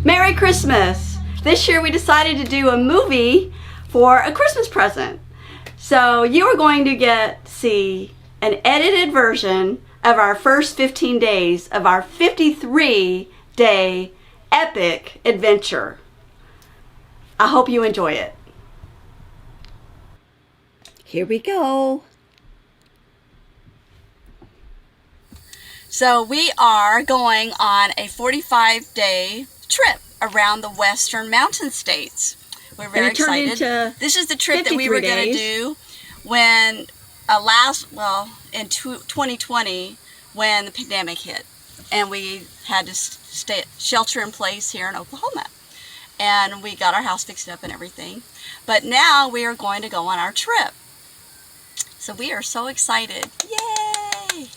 Merry Christmas! This year we decided to do a movie for a Christmas present. So you are going to get to see an edited version of our first 15 days of our 53-day epic adventure. I hope you enjoy it. Here we go. So we are going on a 45-day trip around the western mountain states. We're very excited. This is the trip that we were going to do when in 2020 when the pandemic hit and we had to stay shelter in place here in Oklahoma. And we got our house fixed up and everything. But now we are going to go on our trip. So we are so excited. Yay!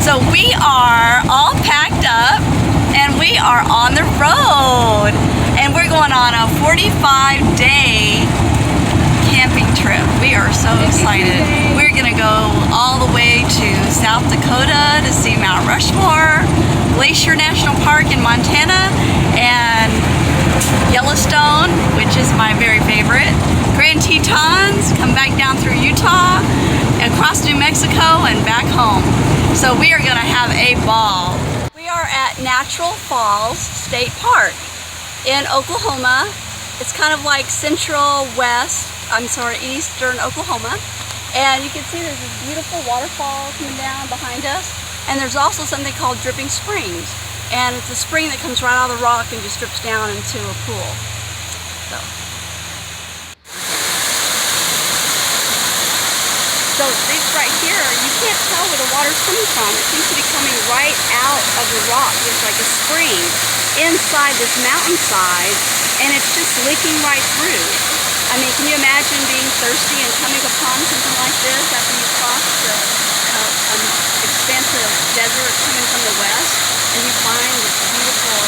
So we are all packed up and we are on the road. And we're going on a 45-day camping trip. We are so excited. We're going to go all the way to South Dakota to see Mount Rushmore, Glacier National Park in Montana, and Yellowstone, which is my very favorite, Grand Tetons, come back down through Utah, across New Mexico, and back home. So we are going to have a ball. We are at Natural Falls State Park in Oklahoma. It's kind of like eastern Oklahoma. And you can see there's this beautiful waterfall coming down behind us. And there's also something called Dripping Springs. And it's a spring that comes right out of the rock and just drips down into a pool. So this right here, you can't tell where the water's coming from. It seems to be coming right out of the rock. There's like a spring inside this mountainside, and it's just leaking right through. I mean, can you imagine being thirsty and coming upon something like this after you cross an expansive desert coming from the west, and you find this beautiful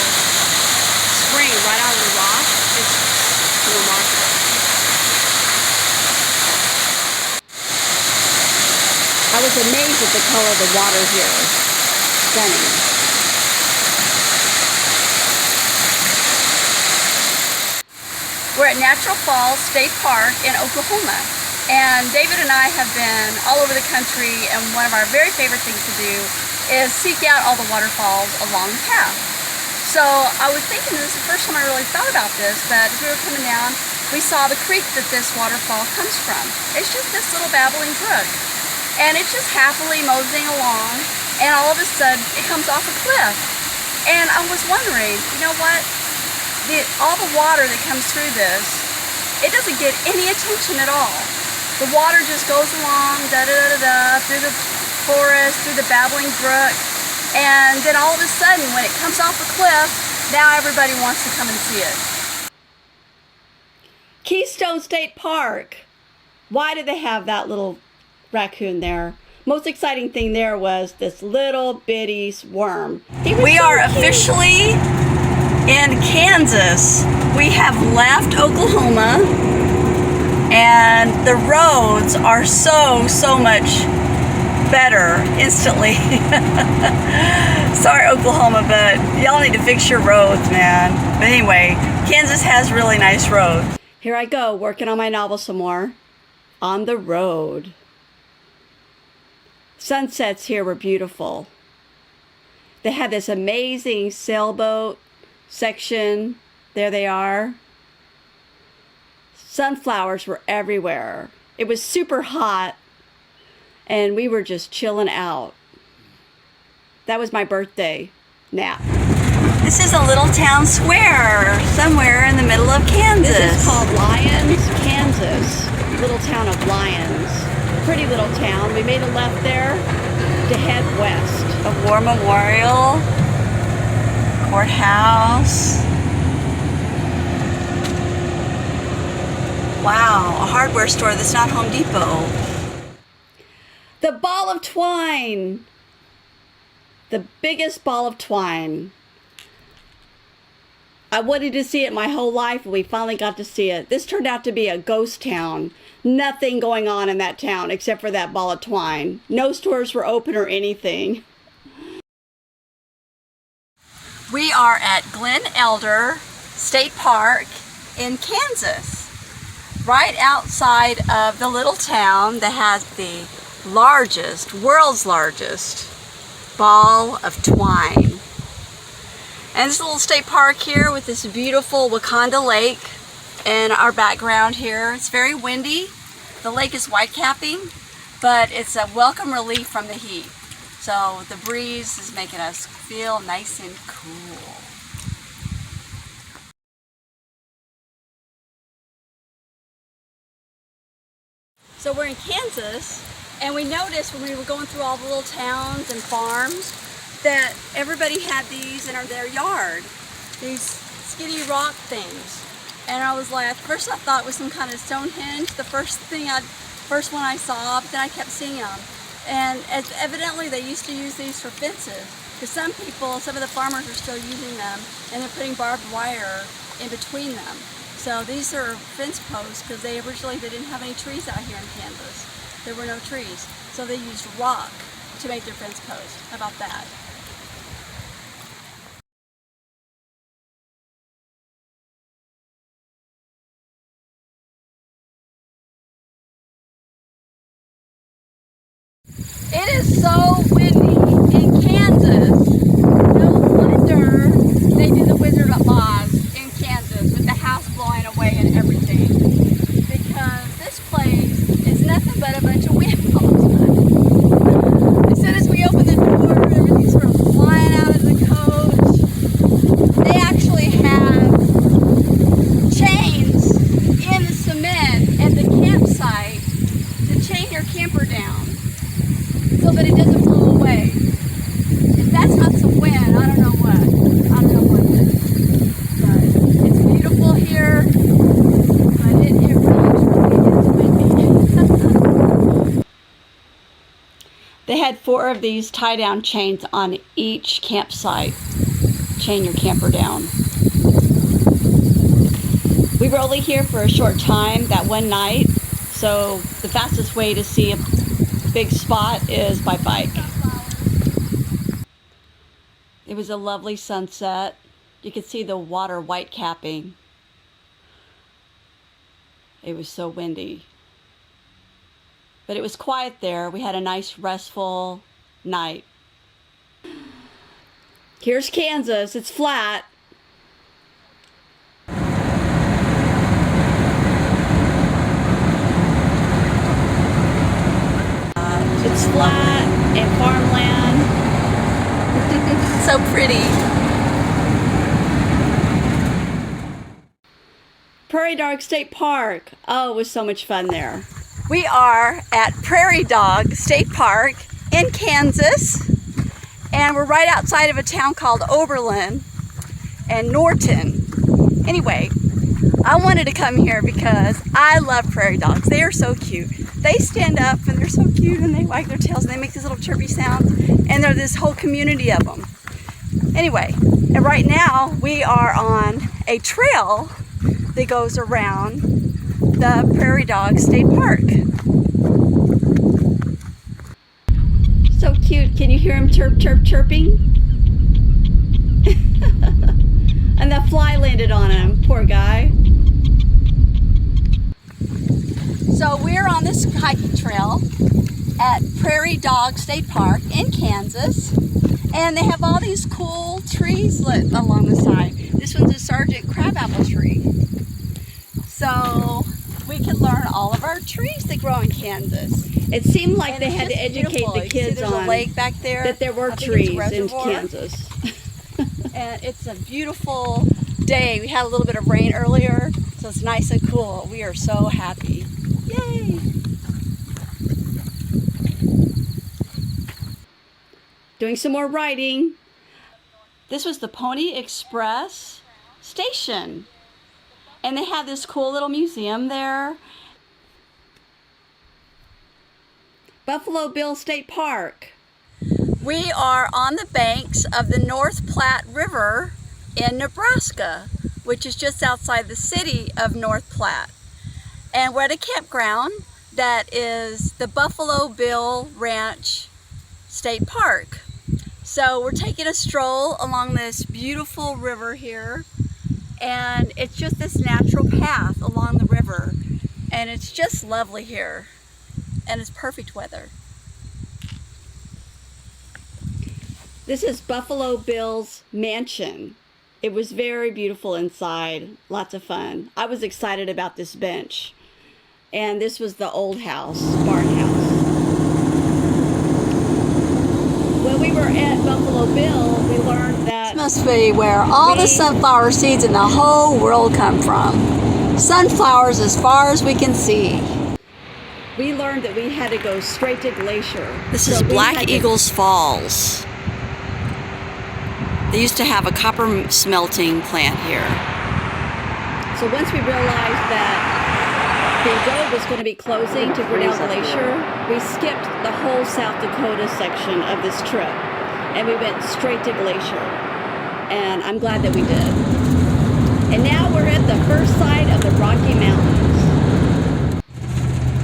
spring right out of the rock? It's remarkable. I was amazed at the color of the water here. Stunning. We're at Natural Falls State Park in Oklahoma. And David and I have been all over the country, and one of our very favorite things to do is seek out all the waterfalls along the path. So I was thinking, this is the first time I really thought about this, but as we were coming down, we saw the creek that this waterfall comes from. It's just this little babbling brook. And it's just happily moseying along, and all of a sudden it comes off a cliff. And I was wondering, you know what? All the water that comes through this, it doesn't get any attention at all. The water just goes along, da-da-da-da-da, through the forest, through the babbling brook, and then all of a sudden, when it comes off a cliff, now everybody wants to come and see it. Keystone State Park. Why do they have that little raccoon there? Most exciting thing there was this little bitty worm. We are officially in Kansas. We have left Oklahoma, and the roads are so much better instantly. Sorry, Oklahoma, but y'all need to fix your roads, man. But anyway, Kansas has really nice roads. Here I go, working on my novel some more. On the road. Sunsets here were beautiful. They had this amazing sailboat section. There they are. Sunflowers were everywhere. It was super hot, and we were just chilling out. That was my birthday nap. This is a little town square somewhere in the middle of Kansas. This is called Lyons, Kansas. Little town of Lyons. Pretty little town. We made a left there to head west. A war memorial, courthouse. Wow, a hardware store that's not Home Depot. The ball of twine. The biggest ball of twine. I wanted to see it my whole life, and we finally got to see it. This turned out to be a ghost town. Nothing going on in that town except for that ball of twine. No stores were open or anything. We are at Glen Elder State Park in Kansas, right outside of the little town that has the world's largest ball of twine. And this little state park here with this beautiful Wakanda Lake in our background here. It's very windy. The lake is whitecapping, but it's a welcome relief from the heat. So the breeze is making us feel nice and cool. So we're in Kansas, and we noticed when we were going through all the little towns and farms that everybody had these in their yard, these skinny rock things. And I was like, at first I thought it was some kind of Stonehenge, the first one I saw, but then I kept seeing them. And evidently they used to use these for fences, because some of the farmers are still using them, and they're putting barbed wire in between them. So these are fence posts because they didn't have any trees out here in Kansas. There were no trees. So they used rock to make their fence posts. How about that? It is so windy in Kansas. No wonder they do the Wizard of Oz in Kansas with the house blowing away and everything. Because this place is nothing but a bunch of wind all the time. As soon as we open the door, everything's sort of flying out of the coach. They actually have chains in the cement at the campsite to chain your camper down, so that it doesn't blow away. If that's not some wind, I don't know what. I don't know what it is. But it's beautiful here, but it really is windy. They had 4 of these tie-down chains on each campsite. Chain your camper down. We were only here for a short time that one night, so the fastest way to see a big spot is by bike. It was a lovely sunset. You could see the water white capping. It was so windy. But it was quiet there. We had a nice restful night. Here's Kansas. It's flat. It's flat and farmland. So pretty. Prairie Dog State Park. Oh, it was so much fun there. We are at Prairie Dog State Park in Kansas, and we're right outside of a town called Oberlin and Norton. Anyway, I wanted to come here because I love prairie dogs. They are so cute. They stand up and they're so cute, and they wag their tails and they make these little chirpy sounds, and there's this whole community of them. Anyway, and right now we are on a trail that goes around the Prairie Dog State Park. So cute. Can you hear him chirp, chirp, chirping? And that fly landed on him, poor guy. So we're on this hiking trail at Prairie Dog State Park in Kansas, and they have all these cool trees lit along the side. This one's a Sergeant Crabapple tree. So we can learn all of our trees that grow in Kansas. It seemed like they had to educate the kids on a lake back there. that there were trees in Kansas. And it's a beautiful day. We had a little bit of rain earlier, so it's nice and cool. We are so happy. Yay! Doing some more riding. This was the Pony Express station, and they have this cool little museum there. Buffalo Bill State Park. We are on the banks of the North Platte River in Nebraska, which is just outside the city of North Platte. And we're at a campground that is the Buffalo Bill Ranch State Park. So we're taking a stroll along this beautiful river here, and it's just this natural path along the river, and it's just lovely here, and it's perfect weather. This is Buffalo Bill's mansion. It was very beautiful inside, lots of fun. I was excited about this bench. And this was the old house, barn house. When we were at Buffalo Bill, we learned that... This must be where all the sunflower seeds in the whole world come from. Sunflowers as far as we can see. We learned that we had to go straight to Glacier. This is Black Eagles Falls. They used to have a copper smelting plant here. So once we realized that the road was going to be closing to Grinnell Glacier, we skipped the whole South Dakota section of this trip, and we went straight to Glacier. And I'm glad that we did. And now we're at the first site of the Rocky Mountains.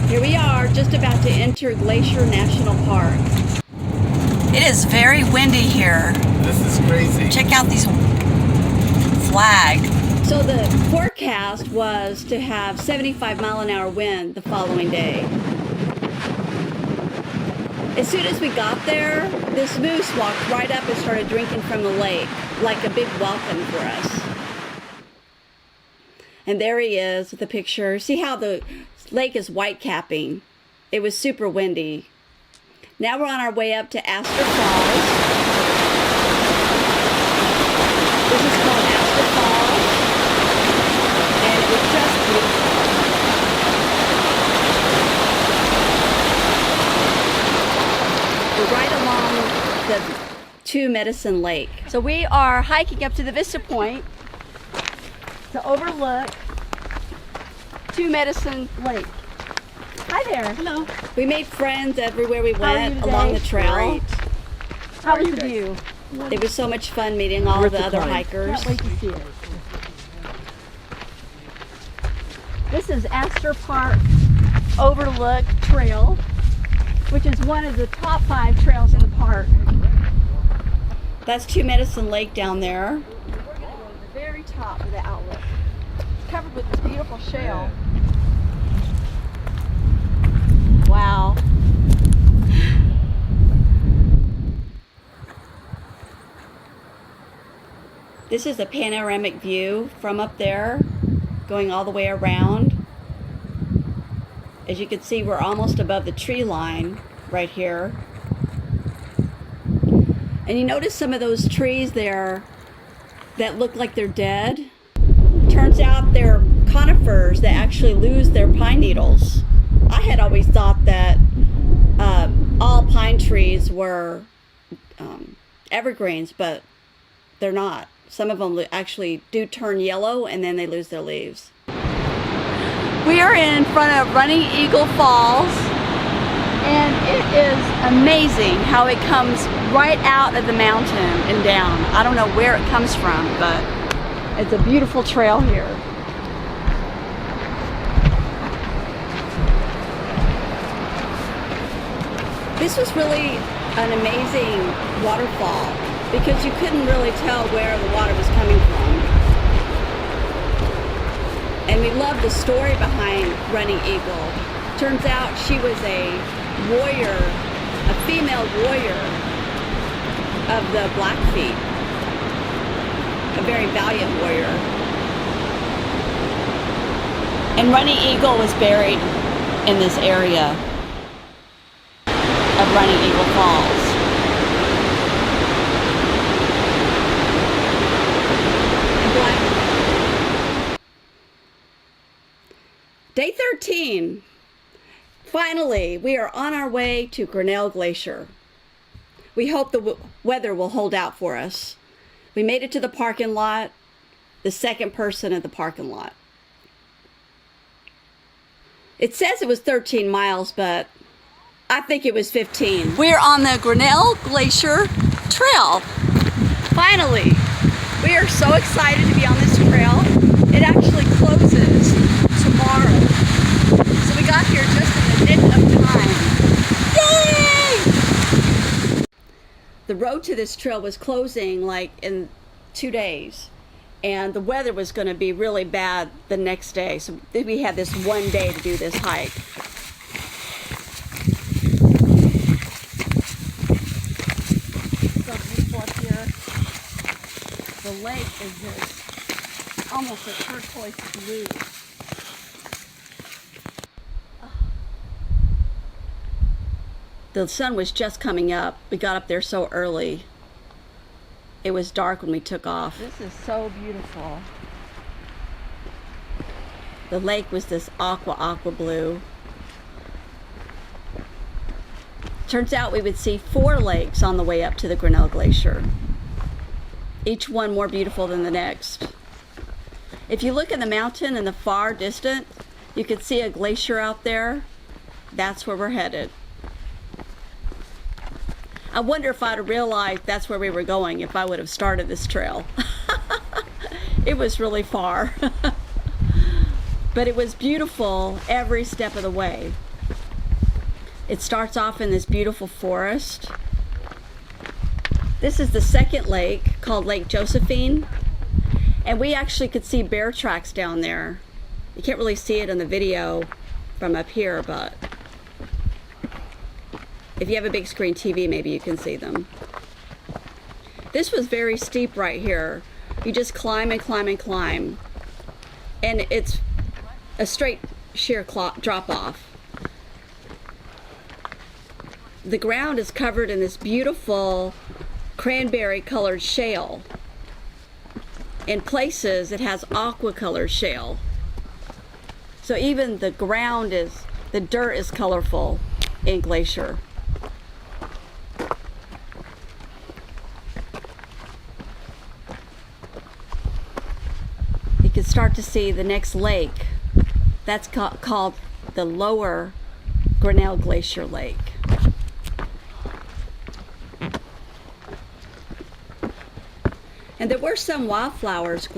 Here we are, just about to enter Glacier National Park. It is very windy here. This is crazy. Check out these flags. So the forecast was to have 75-mile-an-hour wind the following day. As soon as we got there, this moose walked right up and started drinking from the lake, like a big welcome for us. And there he is with the picture. See how the lake is white capping? It was super windy. Now we're on our way up to Astor Falls. This is called Astor Falls. And it was just beautiful. We're right along the Two Medicine Lake. So we are hiking up to the Vista Point to overlook Two Medicine Lake. Hi there. Hello. We made friends everywhere we went along the trail. Great. How was the view? It was so much fun meeting all the other hikers. Can't wait to see it. This is Astor Park Overlook Trail, which is one of the top 5 trails in the park. That's Two Medicine Lake down there. We're going to go to the very top of the outlet. It's covered with this beautiful shale. Wow. This is a panoramic view from up there, going all the way around. As you can see, we're almost above the tree line right here. And you notice some of those trees there that look like they're dead. Turns out they're conifers that actually lose their pine needles. I had always thought that all pine trees were evergreens, but they're not. Some of them actually do turn yellow and then they lose their leaves. We are in front of Running Eagle Falls, and it is amazing how it comes right out of the mountain and down. I don't know where it comes from, but it's a beautiful trail here. This was really an amazing waterfall because you couldn't really tell where the water was coming from. And we love the story behind Running Eagle. Turns out she was a warrior, a female warrior of the Blackfeet, a very valiant warrior. And Running Eagle was buried in this area of Running Eagle Falls. Day 13. Finally, we are on our way to Grinnell Glacier. We hope the weather will hold out for us. We made it to the parking lot, the second person at the parking lot. It says it was 13 miles, but I think it was 15. We're on the Grinnell Glacier Trail. Finally, we are so excited to be on this trail. It actually closes tomorrow. So we got here just in the nick of time. Yay! The road to this trail was closing like in 2 days, and the weather was going to be really bad the next day. So we had this one day to do this hike. So beautiful up here. The lake is this almost a turquoise blue. The sun was just coming up. We got up there so early. It was dark when we took off. This is so beautiful. The lake was this aqua blue. Turns out we would see 4 lakes on the way up to the Grinnell Glacier, each one more beautiful than the next. If you look at the mountain in the far distance, you could see a glacier out there. That's where we're headed. I wonder if I'd have realized that's where we were going if I would have started this trail. It was really far. But it was beautiful every step of the way. It starts off in this beautiful forest. This is the second lake, called Lake Josephine. And we actually could see bear tracks down there. You can't really see it in the video from up here, but if you have a big screen TV, maybe you can see them. This was very steep right here. You just climb and climb and climb. And it's a straight sheer drop off. The ground is covered in this beautiful cranberry colored shale. In places it has aqua colored shale. So even the dirt is colorful in Glacier. You can start to see the next lake. That's called the Lower Grinnell Glacier Lake. And there were some wildflowers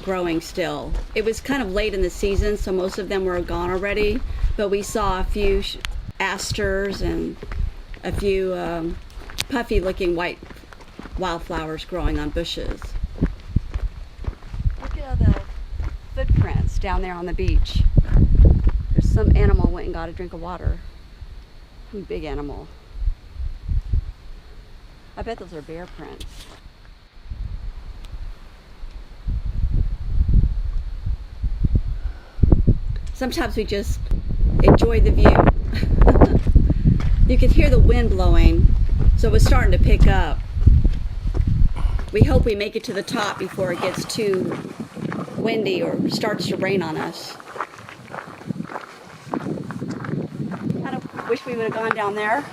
growing still. It was kind of late in the season, so most of them were gone already, but we saw a few asters and a few puffy looking white wildflowers growing on bushes. Look at the footprints down there on the beach. There's some animal went and got a drink of water. Some big animal. I bet those are bear prints. Sometimes we just enjoy the view. You could hear the wind blowing, so it was starting to pick up. We hope we make it to the top before it gets too windy or starts to rain on us. Kind of wish we would have gone down there.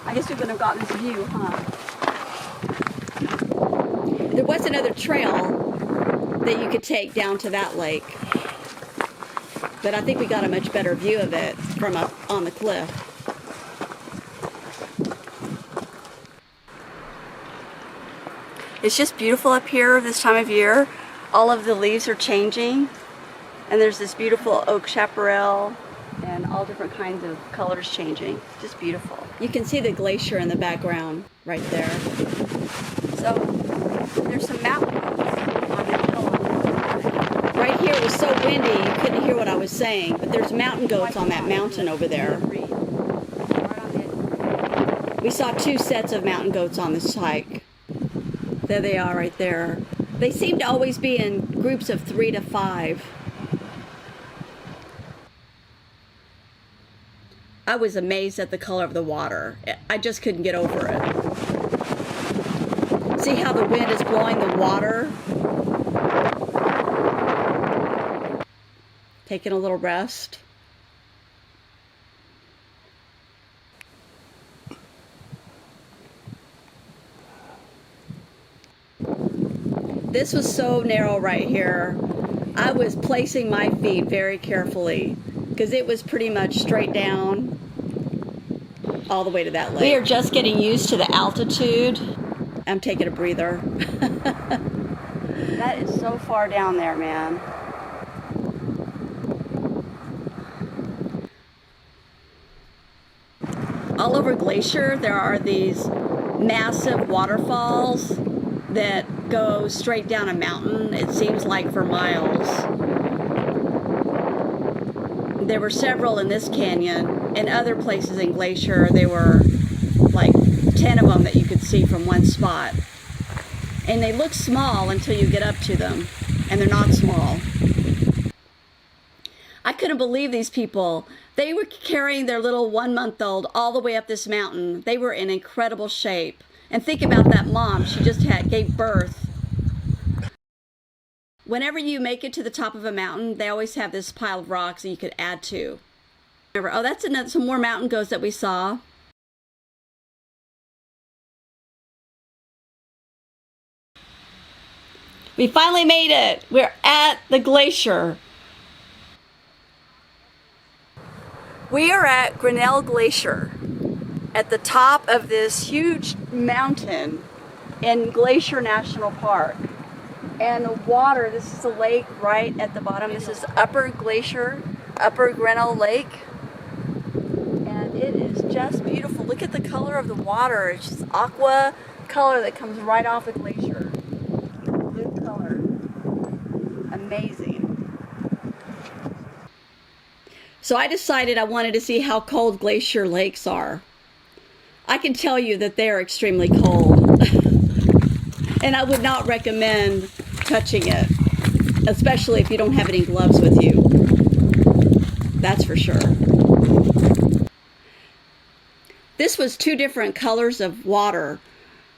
I guess we wouldn't have gotten this view, huh? There was another trail that you could take down to that lake, but I think we got a much better view of it from up on the cliff. It's just beautiful up here this time of year. All of the leaves are changing, and there's this beautiful oak chaparral and all different kinds of colors changing. It's just beautiful. You can see the glacier in the background right there. So there's some mountains on the hill. Right here it was so windy you couldn't hear what I was saying, but there's mountain goats on that mountain over there. We saw 2 sets of mountain goats on this hike. There they are right there. They seem to always be in groups of 3 to 5. I was amazed at the color of the water. I just couldn't get over it. See how the wind is blowing the water? Taking a little rest. This was so narrow right here. I was placing my feet very carefully because it was pretty much straight down all the way to that lake. We are just getting used to the altitude. I'm taking a breather. That is so far down there, man. All over Glacier, there are these massive waterfalls that go straight down a mountain, it seems like for miles. There were several in this canyon. In other places in Glacier, there were like 10 of them that you could see from one spot. And they look small until you get up to them, and they're not small. I couldn't believe these people. They were carrying their little 1-month-old all the way up this mountain. They were in incredible shape. And think about that mom, she just gave birth. Whenever you make it to the top of a mountain, they always have this pile of rocks that you could add to. Oh, that's another, some more mountain goats that we saw. We finally made it. We're at the glacier. We are at Grinnell Glacier, at the top of this huge mountain in Glacier National Park. And the water, this is a lake right at the bottom. This is Upper Glacier, Upper Grinnell Lake. And it is just beautiful. Look at the color of the water. It's just aqua color that comes right off the glacier. Blue color. Amazing. So I decided I wanted to see how cold glacier lakes are. I can tell you that they're extremely cold. And I would not recommend touching it, especially if you don't have any gloves with you. That's for sure. This was 2 different colors of water.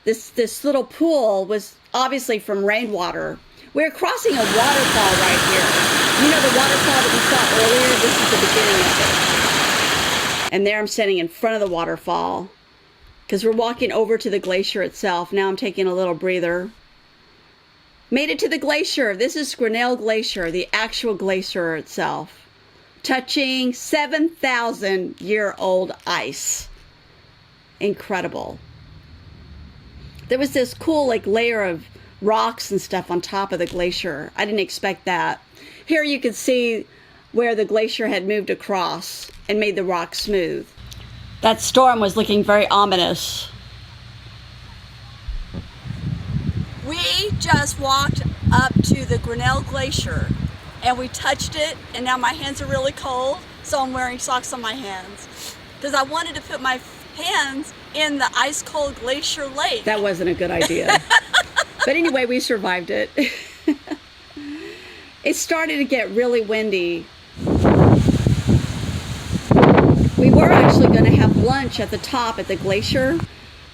This little pool was obviously from rainwater. We're crossing a waterfall right here. You know the waterfall that we saw earlier? This is the beginning of it. And there I'm standing in front of the waterfall because we're walking over to the glacier itself. Now I'm taking a little breather. Made it to the glacier. This is Grinnell Glacier, the actual glacier itself. Touching 7,000-year-old ice. Incredible. There was this cool layer of rocks and stuff on top of the glacier. I didn't expect that. Here you can see where the glacier had moved across and made the rock smooth. That storm was looking very ominous. We just walked up to the Grinnell Glacier and we touched it, and now my hands are really cold, so I'm wearing socks on my hands because I wanted to put my hands in the ice cold glacier lake. That wasn't a good idea. But anyway, we survived it. It started to get really windy. We were actually going to have lunch at the top at the glacier,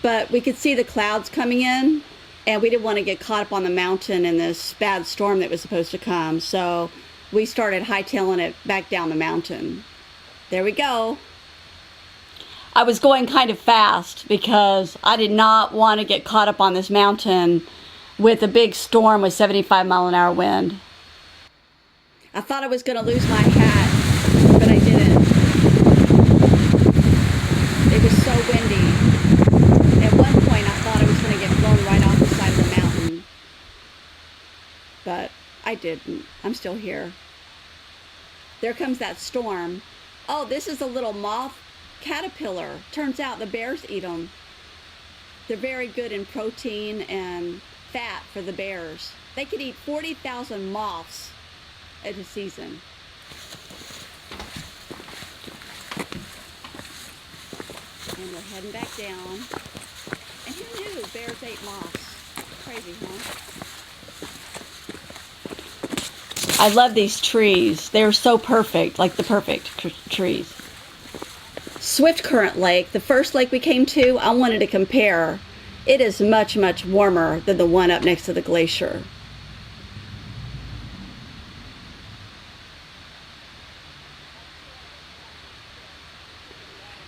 but we could see the clouds coming in, and we didn't want to get caught up on the mountain in this bad storm that was supposed to come, so we started hightailing it back down the mountain. There we go. I was going kind of fast because I did not want to get caught up on this mountain with a big storm with 75-mile-an-hour wind. I thought I was going to lose my hat, but I didn't. It was so windy. At one point, I thought I was going to get blown right off the side of the mountain. But I didn't. I'm still here. There comes that storm. Oh, this is a little moth caterpillar. Turns out the bears eat them. They're very good in protein and fat for the bears. They could eat 40,000 moths in a season. And we're heading back down. And who knew bears ate moths? Crazy, huh? I love these trees. They're so perfect, like the perfect trees. Swift Current Lake, the first lake we came to, I wanted to compare. It is much, much warmer than the one up next to the glacier.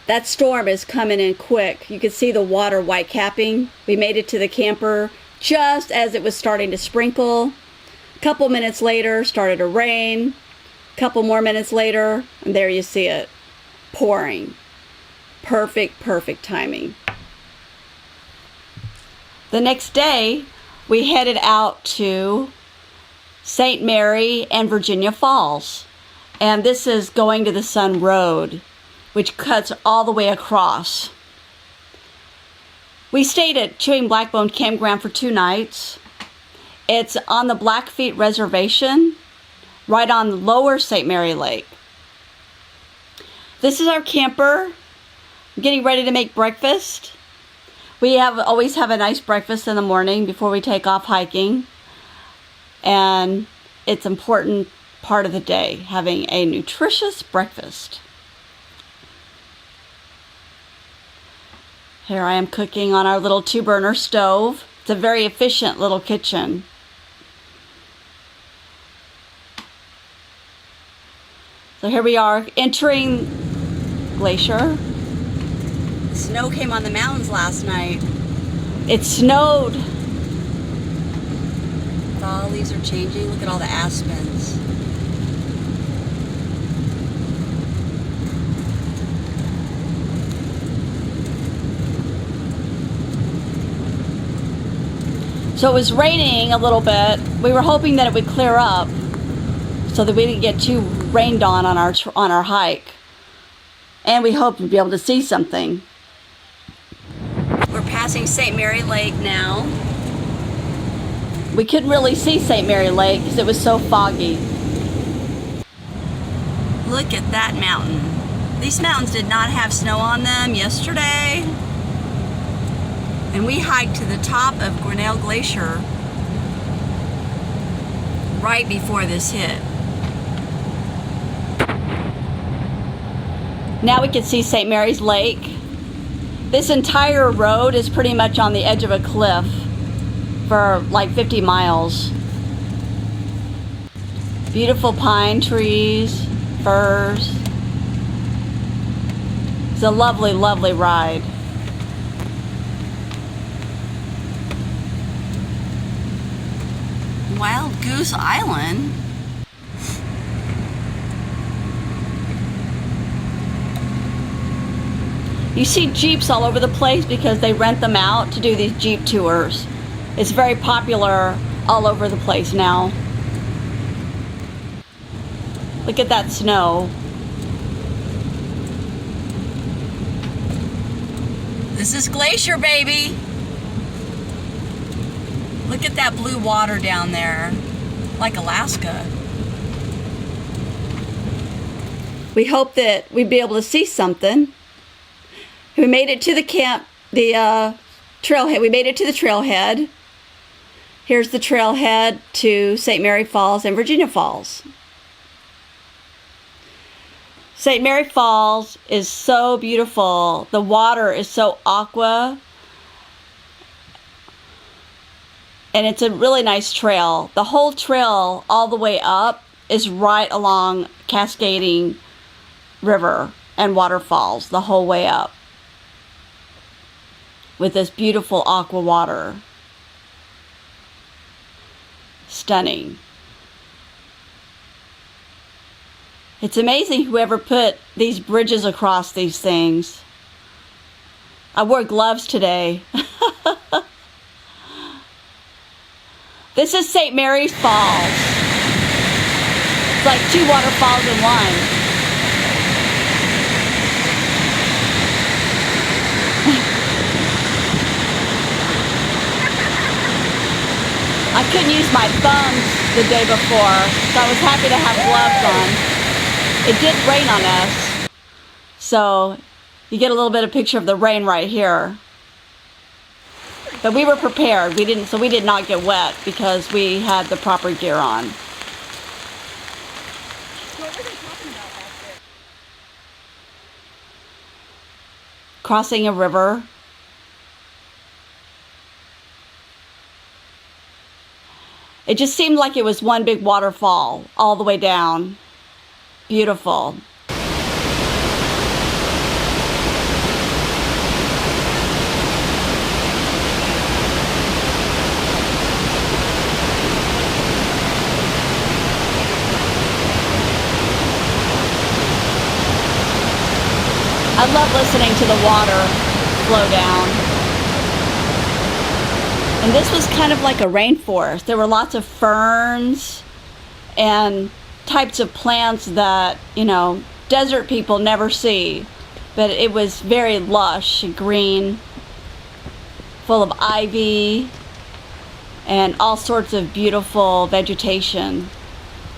That storm is coming in quick. You can see the water white capping. We made it to the camper just as it was starting to sprinkle. A couple minutes later, started to rain. A couple more minutes later, and there you see it, pouring. Perfect, perfect timing. The next day, we headed out to St. Mary and Virginia Falls. And this is Going to the Sun Road, which cuts all the way across. We stayed at Chewing Blackbone Campground for 2 nights. It's on the Blackfeet Reservation, right on Lower St. Mary Lake. This is our camper. I'm getting ready to make breakfast. We always have a nice breakfast in the morning before we take off hiking. And it's an important part of the day, having a nutritious breakfast. Here I am cooking on our little 2-burner stove. It's a very efficient little kitchen. So here we are entering Glacier. Snow came on the mountains last night. It snowed. Fall leaves are changing. Look at all the aspens. So it was raining a little bit. We were hoping that it would clear up so that we didn't get too rained on our hike. And we hoped to be able to see something. We're passing St. Mary Lake now. We couldn't really see St. Mary Lake because it was so foggy. Look at that mountain. These mountains did not have snow on them yesterday. And we hiked to the top of Grinnell Glacier right before this hit. Now we can see St. Mary's Lake. This entire road is pretty much on the edge of a cliff for like 50 miles. Beautiful pine trees, firs. It's a lovely, lovely ride. Wild Goose Island. You see Jeeps all over the place because they rent them out to do these Jeep tours. It's very popular all over the place now. Look at that snow. This is Glacier, baby. Look at that blue water down there, like Alaska. We hope that we'd be able to see something. We made it to the trailhead. We made it to the trailhead. Here's the trailhead to St. Mary Falls and Virginia Falls. St. Mary Falls is so beautiful. The water is so aqua. And it's a really nice trail. The whole trail all the way up is right along cascading river and waterfalls the whole way up, with this beautiful aqua water. Stunning. It's amazing whoever put these bridges across these things. I wore gloves today. This is St. Mary's Falls. It's like 2 waterfalls in one. I couldn't use my thumbs the day before, so I was happy to have gloves on. It did rain on us, so you get a little bit of picture of the rain right here. But we were prepared. We did not get wet because we had the proper gear on. What were they talking about back there? Crossing a river. It just seemed like it was one big waterfall all the way down. Beautiful. I love listening to the water flow down. And this was kind of like a rainforest. There were lots of ferns and types of plants that, desert people never see. But it was very lush and green. full of ivy and all sorts of beautiful vegetation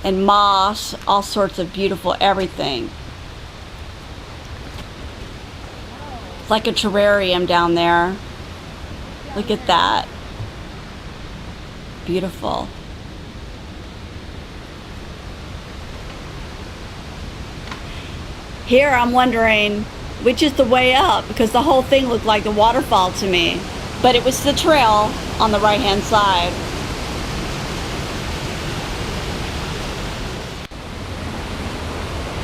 and moss, all sorts of beautiful everything. It's like a terrarium down there. Look at that. Beautiful. Here I'm wondering which is the way up, because the whole thing looked like the waterfall to me. But it was the trail on the right hand side.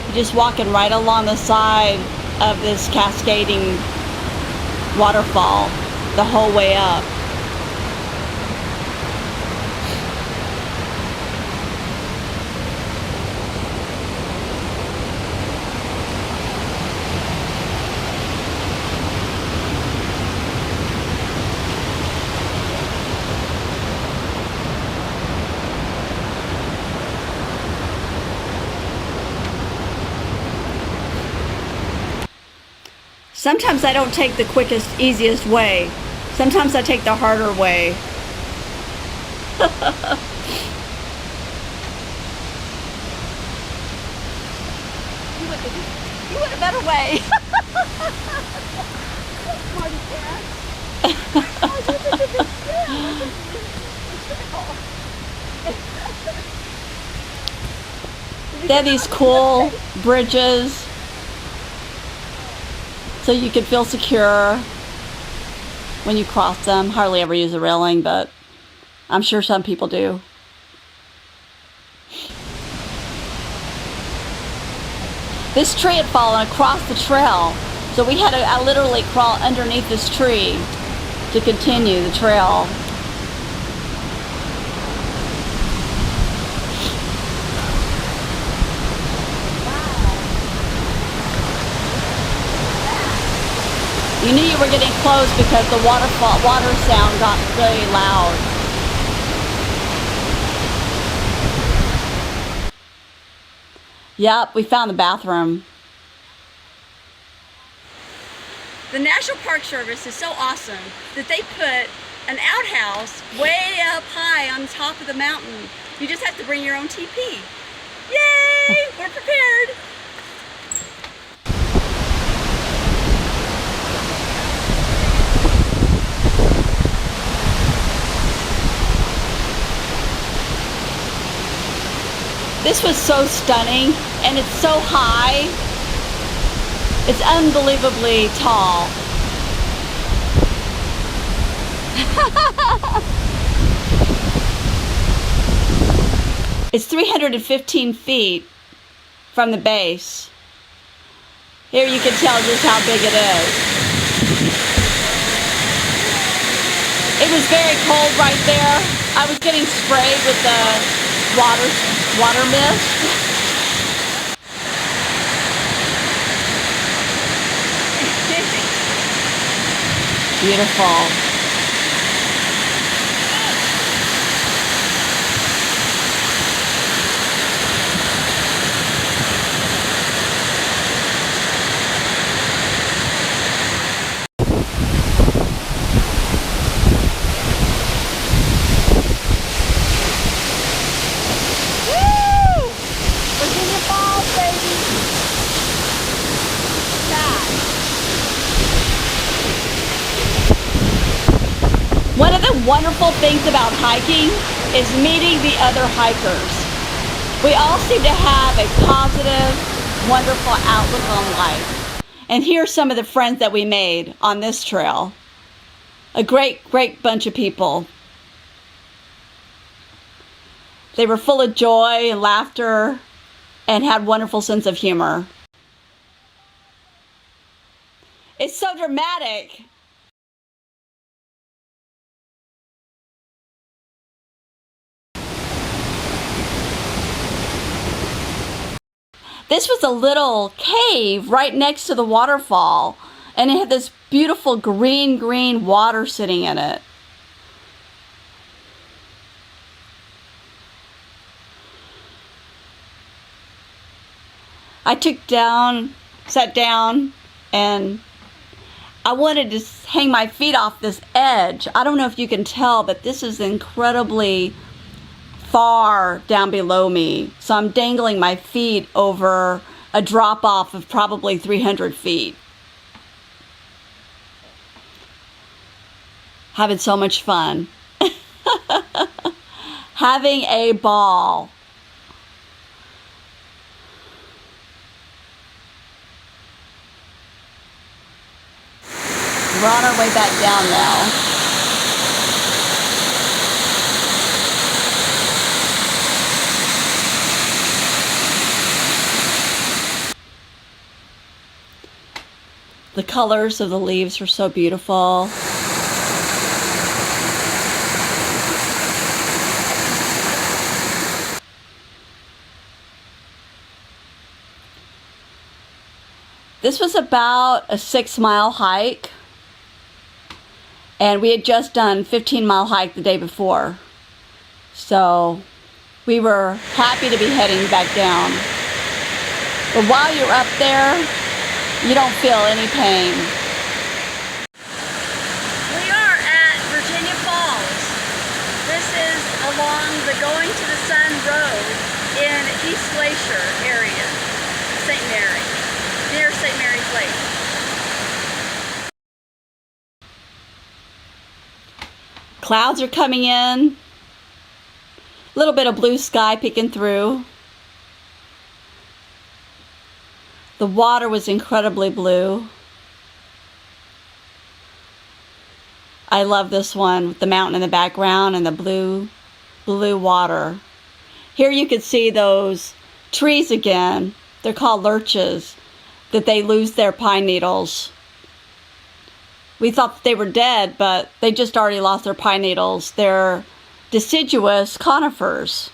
You're just walking right along the side of this cascading waterfall the whole way up. Sometimes I don't take the quickest, easiest way. Sometimes I take the harder way. You went a better way. They have these cool bridges, so you can feel secure when you cross them. Hardly ever use a railing, but I'm sure some people do. This tree had fallen across the trail, so we had to literally crawl underneath this tree to continue the trail. You knew you were getting close because the water sound got really loud. Yep, we found the bathroom. The National Park Service is so awesome that they put an outhouse way up high on top of the mountain. You just have to bring your own TP. Yay! We're prepared. This was so stunning, and it's so high. It's unbelievably tall. It's 315 feet from the base. Here you can tell just how big it is. It was very cold right there. I was getting sprayed with the water mist. Beautiful. One of the wonderful things about hiking is meeting the other hikers. We all seem to have a positive, wonderful outlook on life. And here's some of the friends that we made on this trail. A great, great bunch of people. They were full of joy and laughter and had wonderful sense of humor. It's so dramatic. This was a little cave right next to the waterfall, and it had this beautiful green water sitting in it. I sat down, and I wanted to hang my feet off this edge. I don't know if you can tell, but this is incredibly far down below me. So I'm dangling my feet over a drop off of probably 300 feet. Having so much fun. Having a ball. We're on our way back down now. The colors of the leaves are so beautiful. This was about a 6-mile hike. And we had just done 15-mile hike the day before. So we were happy to be heading back down. But while you're up there, you don't feel any pain. We are at Virginia Falls. This is along the Going to the Sun Road in East Glacier area, St. Mary, near St. Mary's Lake. Clouds are coming in. A little bit of blue sky peeking through. The water was incredibly blue. I love this one with the mountain in the background and the blue water. Here you can see those trees again. They're called lurches, that they lose their pine needles. We thought that they were dead, but they just already lost their pine needles. They're deciduous conifers.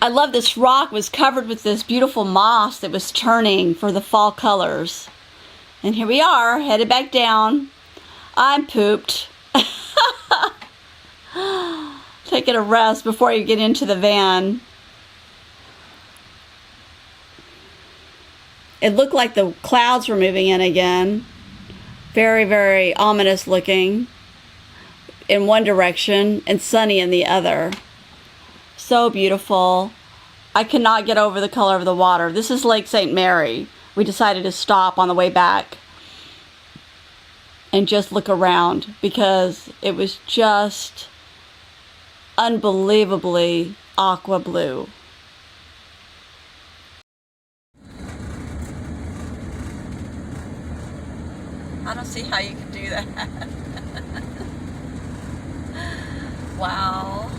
I love this rock was covered with this beautiful moss that was turning for the fall colors. And here we are, headed back down. I'm pooped. Taking a rest before you get into the van. It looked like the clouds were moving in again. Very, very ominous looking in one direction and sunny in the other. So beautiful. I cannot get over the color of the water. This is Lake St. Mary. We decided to stop on the way back and just look around because it was just unbelievably aqua blue. I don't see how you can do that. Wow.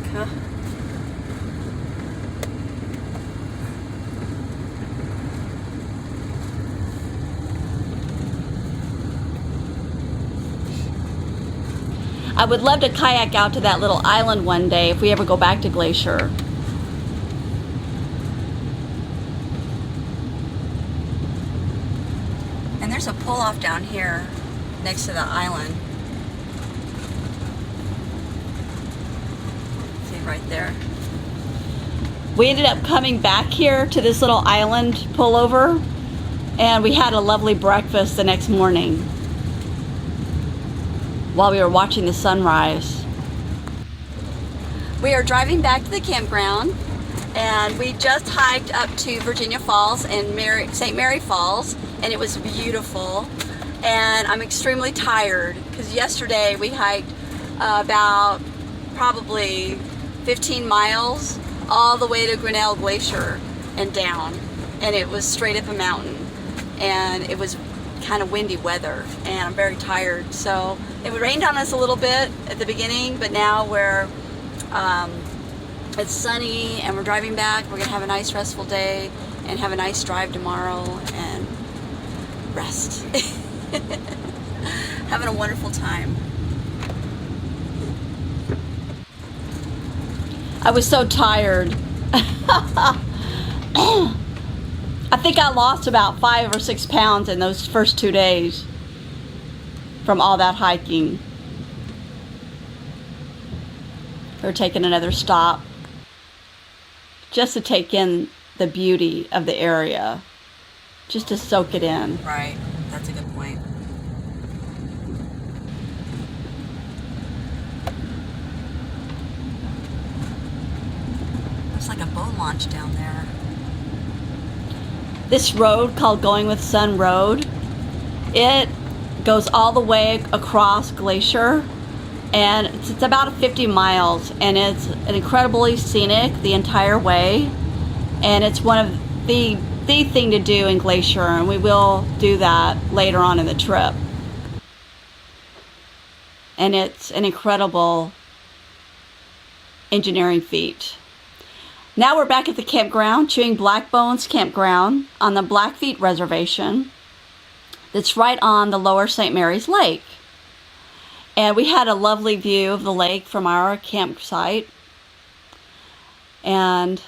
Okay. I would love to kayak out to that little island one day if we ever go back to Glacier. And there's a pull-off down here next to the island. See right there. We ended up coming back here to this little island pullover, and we had a lovely breakfast the next morning while we were watching the sunrise. We are driving back to the campground, and we just hiked up to Virginia Falls and St. Mary Falls, and it was beautiful. And I'm extremely tired because yesterday we hiked about probably 15 miles all the way to Grinnell Glacier and down, and it was straight up a mountain, and it was kind of windy weather, and I'm very tired. So it rained on us a little bit at the beginning, but now it's sunny and we're driving back. We're gonna have a nice restful day and have a nice drive tomorrow and rest. Having a wonderful time. I was so tired. I think I lost about 5 or 6 pounds in those first 2 days from all that hiking. We're taking another stop just to take in the beauty of the area, just to soak it in. Right, that's a good point. Looks like a boat launch down there. This road called Going with Sun Road, it goes all the way across Glacier, and it's about 50 miles, and it's an incredibly scenic the entire way, and it's one of the thing to do in Glacier, and we will do that later on in the trip. And it's an incredible engineering feat. Now we're back at the campground, Chewing Black Bones Campground on the Blackfeet Reservation. That's right on the lower St. Mary's Lake. And we had a lovely view of the lake from our campsite. And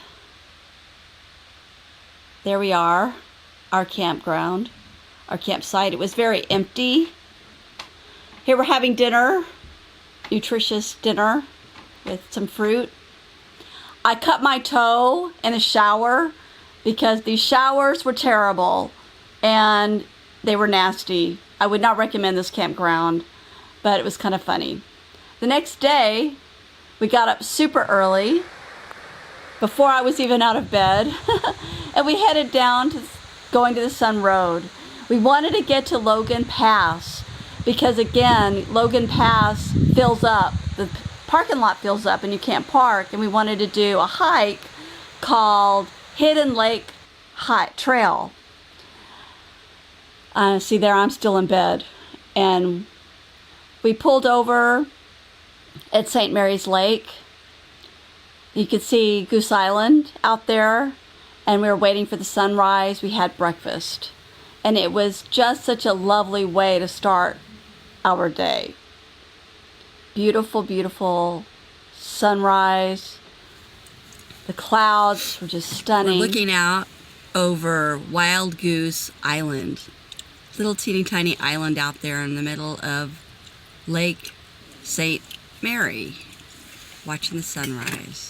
there we are, our campground, our campsite. It was very empty. Here we're having dinner, nutritious dinner with some fruit. I cut my toe in the shower because these showers were terrible and they were nasty. I would not recommend this campground, but it was kind of funny. The next day, we got up super early, before I was even out of bed, and we headed down to going to the Sun Road. We wanted to get to Logan Pass because, again, Logan Pass fills up. The parking lot fills up and you can't park, and we wanted to do a hike called Hidden Lake Trail. See there, I'm still in bed. And we pulled over at St. Mary's Lake. You could see Goose Island out there, and we were waiting for the sunrise. We had breakfast, and it was just such a lovely way to start our day. Beautiful, beautiful sunrise. The clouds were just stunning. We're looking out over Wild Goose Island. Little teeny tiny island out there in the middle of Lake St. Mary, watching the sunrise.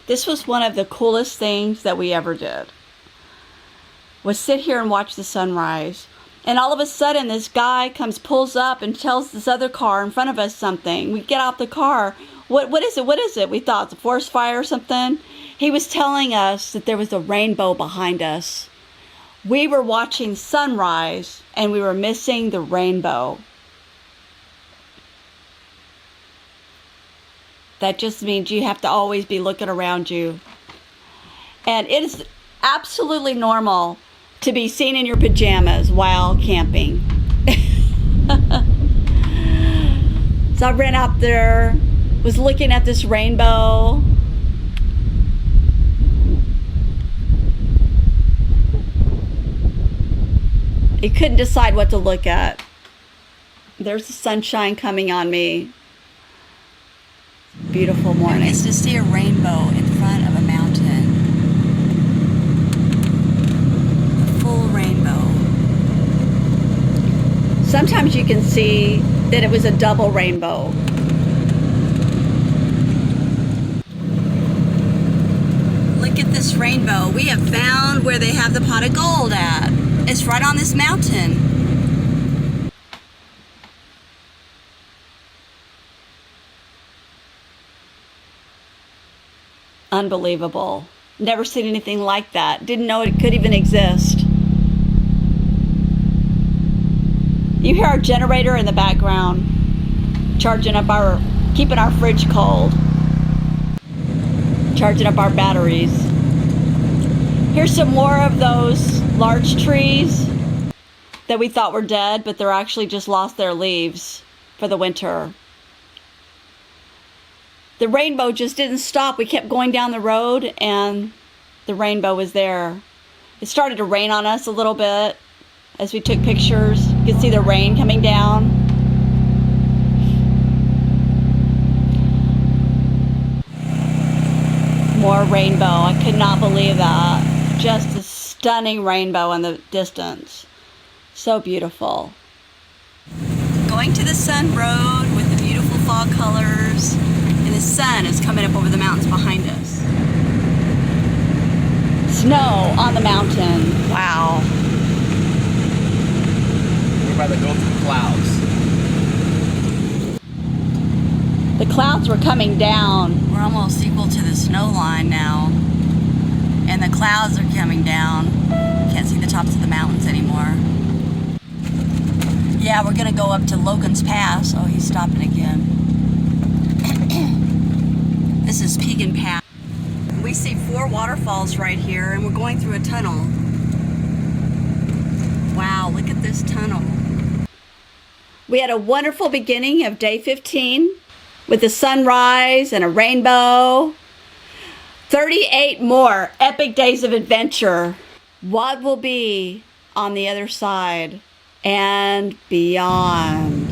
This was one of the coolest things that we ever did, was sit here and watch the sunrise. And all of a sudden, this guy pulls up and tells this other car in front of us something. We get out the car. What is it? What is it? We thought it's a forest fire or something. He was telling us that there was a rainbow behind us. We were watching sunrise and we were missing the rainbow. That just means you have to always be looking around you. And it is absolutely normal to be seen in your pajamas while camping. So I ran out there, was looking at this rainbow. You couldn't decide what to look at. There's the sunshine coming on me. Beautiful morning. It's to see a rainbow in front of a mountain. A full rainbow. Sometimes you can see that it was a double rainbow. Look at this rainbow. We have found where they have the pot of gold at. It's right on this mountain. Unbelievable. Never seen anything like that. Didn't know it could even exist. You hear our generator in the background, keeping our fridge cold, charging up our batteries. Here's some more of those large trees that we thought were dead, but they're actually just lost their leaves for the winter. The rainbow just didn't stop. We kept going down the road and the rainbow was there. It started to rain on us a little bit as we took pictures. You could see the rain coming down. More rainbow. I could not believe that. Just a stunning rainbow in the distance. So beautiful. going to the Sun Road with the beautiful fall colors, and the sun is coming up over the mountains behind us. Snow on the mountain. Wow. We're about to go through the clouds. The clouds were coming down. We're almost equal to the snow line now, and the clouds are coming down. Can't see the tops of the mountains anymore. Yeah, we're gonna go up to Logan's Pass. Oh, he's stopping again. This is Pegan Pass. We see 4 waterfalls right here, and we're going through a tunnel. Wow, look at this tunnel. We had a wonderful beginning of day 15 with a sunrise and a rainbow. 38 more epic days of adventure. What will be on the other side and beyond?